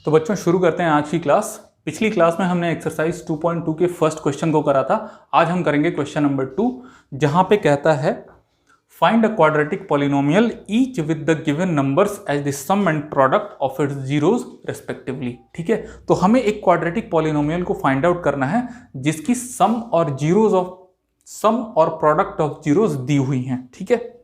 तो बच्चों शुरू करते हैं आज की क्लास। पिछली क्लास में हमने एक्सरसाइज 2.2 के फर्स्ट क्वेश्चन को करा था। आज हम करेंगे क्वेश्चन नंबर 2, जहां पे कहता है find a quadratic polynomial each with the given numbers as the sum and product of its zeros respectively. ठीक है, तो हमें एक क्वाड्रेटिक पॉलिनोमियल को फाइंड आउट करना है जिसकी सम और प्रोडक्ट ऑफ जीरोस दी हुई हैं। ठीक है,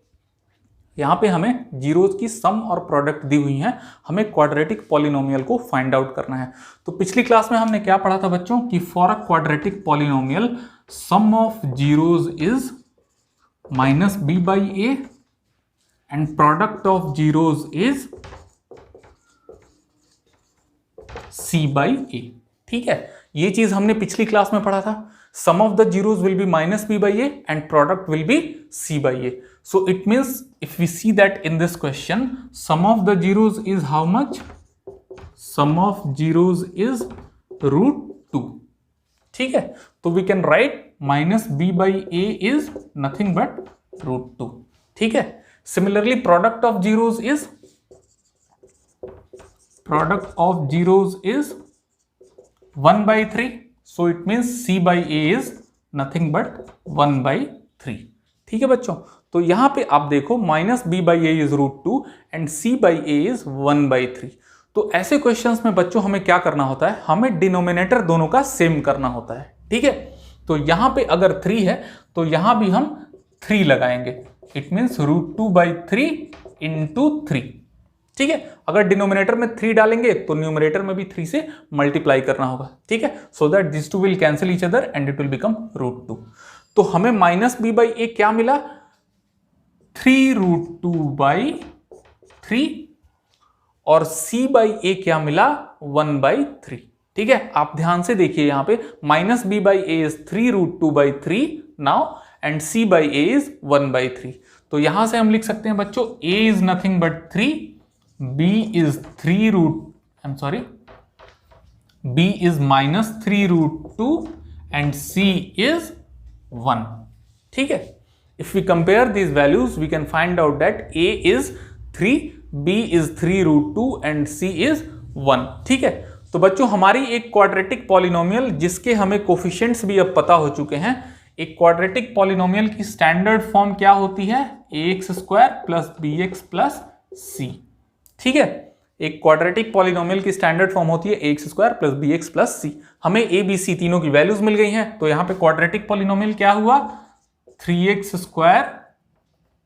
यहां पे हमें जीरोस की सम और प्रोडक्ट दी हुई हैं, हमें क्वाड्रेटिक पॉलिनोमियल को फाइंड आउट करना है। तो पिछली क्लास में हमने क्या पढ़ा था बच्चों कि for a quadratic polynomial sum of zeros is minus B by A and product of zeros is C by A. ठीक है, ये चीज हमने पिछली क्लास में पढ़ा था। Sum of the zeros will be minus b by a and product will be c by a. So it means if we see that in this question, sum of the zeros is how much? Sum of zeros is root 2. ठीक है, तो we can write minus b by a is nothing but root 2. ठीक है, similarly product of zeros is 1 by 3. So it means c by a is nothing but 1 by 3. ठीक है बच्चों, तो यहां पे आप देखो minus B by a is root 2 and c by a is 1 by 3. तो ऐसे क्वेश्चंस में बच्चों हमें क्या करना होता है, हमें डिनोमिनेटर दोनों का सेम करना होता है। ठीक है, तो यहां पे अगर 3 है तो यहां भी हम 3 लगाएंगे। It means root 2 by 3 into 3। ठीक है, अगर डिनोमिनेटर में 3 डालेंगे तो न्यूमरेटर में भी 3 से मल्टीप्लाई करना होगा। ठीक है, so that this two will cancel each other and it will become root 2। तो हमें माइनस बी बाई ए क्या मिला, 3 रूट 2 बाई 3 और सी बाई ए क्या मिला, 1 बाई 3। ठीक है, आप ध्यान से देखिए यहां पे minus B by a is 3 root 2 by 3 now and c by a is 1 by 3। तो यहां से हम लिख सकते हैं बच्चों a is nothing but 3, b is 3 root, I'm sorry, b is minus 3 root 2 and c is 1. ठीक है, if we compare these values we can find out that a is 3, b is 3 root 2 and c is 1. ठीक है, तो बच्चों हमारी एक quadratic polynomial जिसके हमें कोफिशिएंट्स भी अब पता हो चुके हैं। एक क्वाड्रेटिक पॉलिनोमियल की स्टैंडर्ड फॉर्म क्या होती है, ax square plus bx plus c। ठीक है, एक क्वाड्रेटिक पॉलिनोमियल की स्टैंडर्ड फॉर्म होती है ax square plus bx plus c। हमें a b c तीनों की वैल्यूज मिल गई हैं, तो यहां पे क्वाड्रेटिक पॉलिनोमियल क्या हुआ, 3x square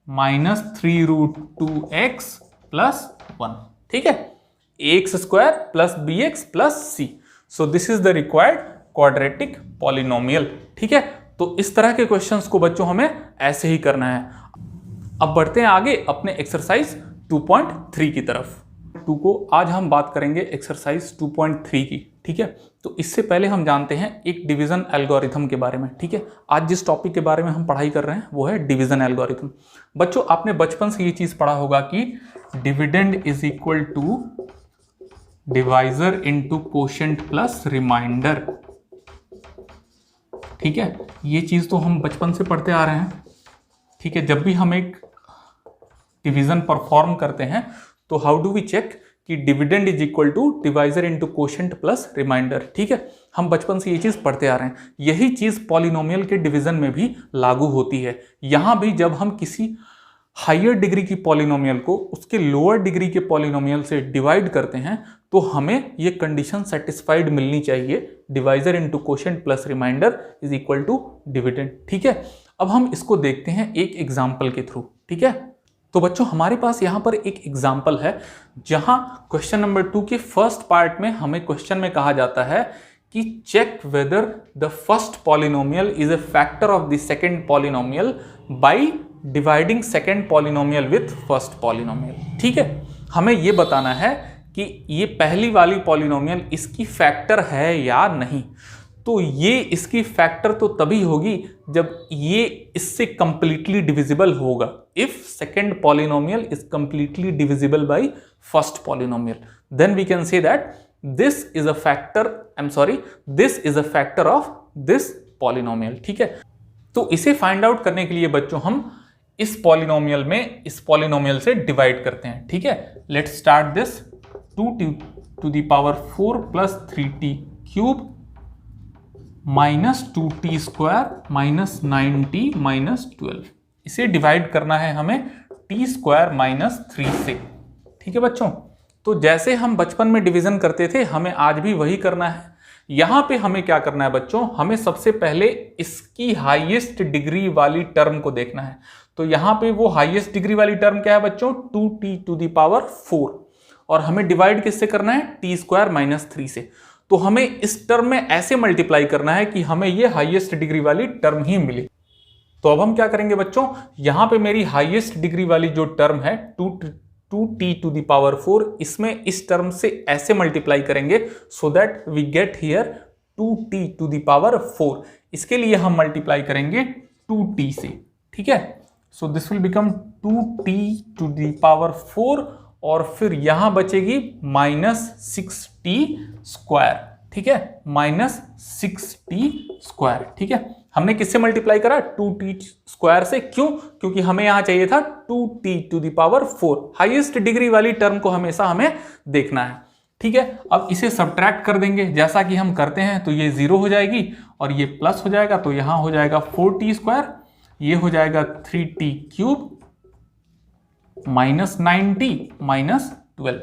minus 3 root 2x plus 1। ठीक है, ax square plus bx plus c। So this is the required quadratic polynomial. ठीक है, तो इस तरह के क्वेश्चंस को बच्चों हमें ऐसे ही करना है। अब बढ़ते हैं आगे अपने एक्सरसाइज 2.3 की तरफ। 2 को आज हम बात करेंगे एक्सरसाइज 2.3 की। ठीक है, तो इससे पहले हम जानते हैं एक डिवीजन एल्गोरिथम के बारे में। ठीक है, आज जिस टॉपिक के बारे में हम पढ़ाई कर रहे हैं वो है डिवीजन एल्गोरिथम। बच्चों आपने बचपन से ये चीज पढ़ा होगा कि dividend is equal to divisor into quotient plus remainder. ठीक है, ये चीज तो हम बचपन से पढ़ते आ रहे हैं। ठीक है, जब भी हम एक डिवीजन परफॉर्म करते हैं तो हाउ डू वी चेक कि dividend is equal to divisor into quotient plus remainder. ठीक है, हम बचपन से ये चीज पढ़ते आ रहे हैं। यही चीज पॉलिनोमियल के डिवीजन में भी लागू होती है। यहां भी जब हम किसी हायर डिग्री की पॉलिनोमियल को उसके लोअर डिग्री के पॉलिनोमियल से डिवाइड करते हैं तो हमें ये कंडीशन सेटिस्फाइड मिलनी चाहिए, divisor into quotient plus remainder is equal to dividend. ठीक है, अब हम इसको देखते हैं एक एग्जाम्पल के थ्रू। ठीक है, तो बच्चों हमारे पास यहां पर एक एग्जाम्पल है जहां क्वेश्चन नंबर 2 के फर्स्ट पार्ट में हमें क्वेश्चन में कहा जाता है कि check whether the first polynomial is a factor of the second polynomial by dividing second polynomial with first polynomial. ठीक है, हमें यह बताना है कि ये पहली वाली पॉलिनोमियल इसकी फैक्टर है या नहीं। तो ये इसकी फैक्टर तो तभी होगी जब ये इससे कंप्लीटली डिविजिबल होगा। If second polynomial is completely divisible by first polynomial, then we can say that this is a factor, this is a factor of this polynomial. ठीक है, तो इसे फाइंड आउट करने के लिए बच्चों हम इस पॉलिनोमियल से डिवाइड करते हैं। ठीक है, let's start this to the power 4 plus 3t cube minus 2t square minus 9t minus 12। इसे डिवाइड करना है हमें t स्क्वायर माइनस 3 से। ठीक है बच्चों, तो जैसे हम बचपन में डिवीजन करते थे हमें आज भी वही करना है। यहां पे हमें क्या करना है बच्चों, हमें सबसे पहले इसकी हाईएस्ट डिग्री वाली टर्म को देखना है। तो यहां पे वो हाईएस्ट डिग्री वाली टर्म क्या है बच्चों, 2t टू द पावर 4, और हमें डिवाइड किससे करना है, t स्क्वायर माइनस 3 से। तो हमें इस टर्म में ऐसे मल्टीप्लाई करना है कि हमें ये हाईएस्ट डिग्री वाली टर्म ही मिले। तो अब हम क्या करेंगे बच्चों, यहां पे मेरी हाईएस्ट डिग्री वाली जो टर्म है 2t टू द पावर 4, इसमें इस टर्म से ऐसे मल्टीप्लाई करेंगे so that we get here 2t to the power 4। इसके लिए हम मल्टीप्लाई करेंगे 2t से। ठीक है, so this will become 2t to the power 4, और फिर यहां बचेगी माइनस 6t स्क्वायर। ठीक है, माइनस 6t स्क्वायर। ठीक है, हमने किससे मल्टीप्लाई करा, 2t स्क्वायर से। क्यों, क्योंकि हमें यहां चाहिए था 2t to the power 4। Highest degree वाली टर्म को हमेशा हमें देखना है। ठीक है, अब इसे सब्ट्रैक्ट कर देंगे जैसा कि हम करते हैं। तो ये 0 हो जाएगी और ये प्लस हो जाएगा, तो यहां हो जाएगा 4t स्क्वायर, ये हो जाएगा 3t cube minus 9t minus 12।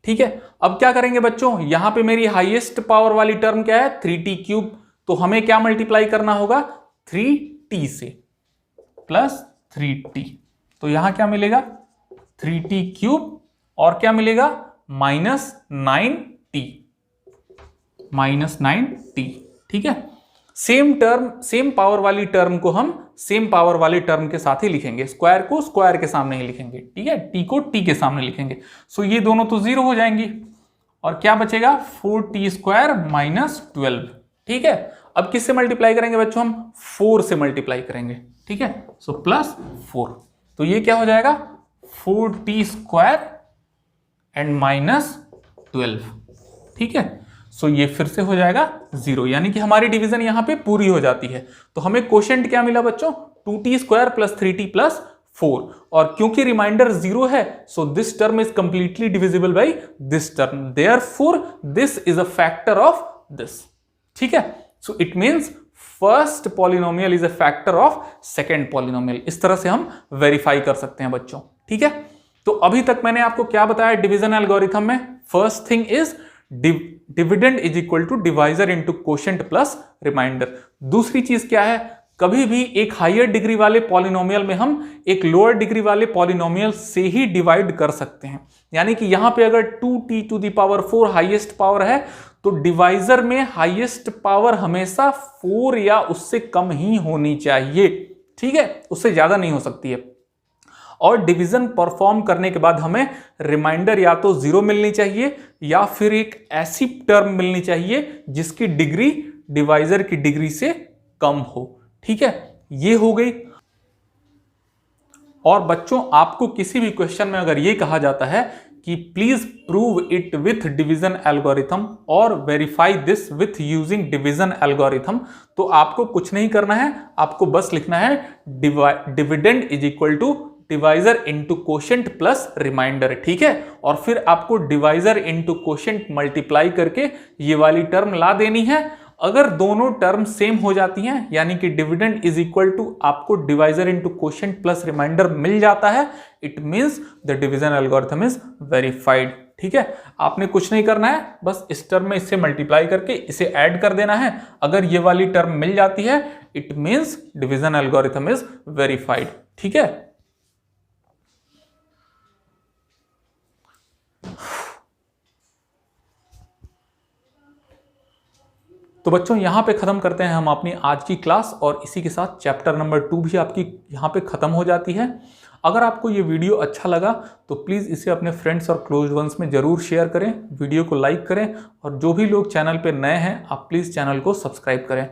ठीक है, अब क्या करेंगे बच्चों, यहां पे मेरी हाईएस्ट पावर वाली टर्म क्या है, 3t क्यूब। तो हमें क्या मल्टीप्लाई करना होगा, 3t से प्लस 3t। तो यहां क्या मिलेगा, 3t क्यूब, और क्या मिलेगा, माइनस 9t माइनस 9t। ठीक है, सेम टर्म, सेम पावर वाली टर्म को हम सेम पावर वाली टर्म के साथ ही लिखेंगे, स्क्वायर को स्क्वायर के सामने ही लिखेंगे। ठीक है, t को t के सामने लिखेंगे। सो ये दोनों तो 0 हो जाएंगी, और क्या बचेगा, 4t स्क्वायर माइनस 12। ठीक है, अब किससे मल्टीप्लाई करेंगे बच्चों, हम 4 से मल्टीप्लाई करेंगे। ठीक है, सो प्लस 4, तो ये क्या हो जाएगा, 4t स्क्वायर एंड माइनस 12। ठीक है, सो ये फिर से हो जाएगा 0, यानी कि हमारी डिवीजन यहां पे पूरी हो जाती है। तो हमें क्वोशिएंट क्या मिला बच्चों, 2t square plus 3t plus 4, और क्योंकि रिमाइंडर 0 है, so this term is completely divisible by this term, therefore this is a factor of this. ठीक है, so it means first polynomial is a factor of second polynomial. इस तरह से हम verify कर सकते हैं बच्चों। ठीक है, तो अभी तक मैंने आपको क्या बताया डिवीजन एल्गोरिथम में, first thing is dividend is equal to divisor into quotient plus remainder. दूसरी चीज क्या है, कभी भी एक हायर डिग्री वाले पॉलिनोमियल में हम एक लोअर डिग्री वाले पॉलिनोमियल से ही डिवाइड कर सकते हैं। यानी कि यहां पे अगर 2t to the power 4 highest power है, तो डिवाइजर में हाईएस्ट पावर हमेशा 4 या उससे कम ही होनी चाहिए। ठीक है, उससे ज्यादा नहीं हो सकती है। और डिवीजन परफॉर्म करने के बाद हमें रिमाइंडर या तो 0 मिलनी चाहिए, या फिर एक ऐसी टर्म मिलनी चाहिए जिसकी डिग्री डिवाइजर की डिग्री से कम हो। ठीक है, ये हो गई। और बच्चों, आपको किसी भी क्वेश्चन में अगर ये कहा जाता है कि please prove it with division algorithm और verify this with using division algorithm, तो आपको कुछ नहीं करना है, आपको बस लिखना है dividend is equal to divisor into quotient plus remainder. ठीक है, और फिर आपको डिवाइजर इनटू क्वोशिएंट मल्टीप्लाई करके ये वाली टर्म ला देनी है। अगर दोनों टर्म सेम हो जाती हैं, यानी कि डिविडेंड इज इक्वल टू आपको divisor into quotient plus remainder मिल जाता है, it means the division algorithm is verified. ठीक है, आपने कुछ नहीं करना है, बस इस टर्म में इससे मल्टीप्लाई करके इसे ऐड कर देना है। अगर ये वाली टर्म मिल जाती है, it means division algorithm is verified. ठीक है, तो बच्चों यहां पे खत्म करते हैं हम अपनी आज की क्लास, और इसी के साथ चैप्टर नंबर 2 भी आपकी यहां पे खत्म हो जाती है। अगर आपको ये वीडियो अच्छा लगा तो प्लीज़ इसे अपने फ्रेंड्स और क्लोज वंस में ज़रूर शेयर करें, वीडियो को लाइक करें, और जो भी लोग चैनल पे नए हैं आप प्लीज़ चैनल को सब्सक्राइब करें।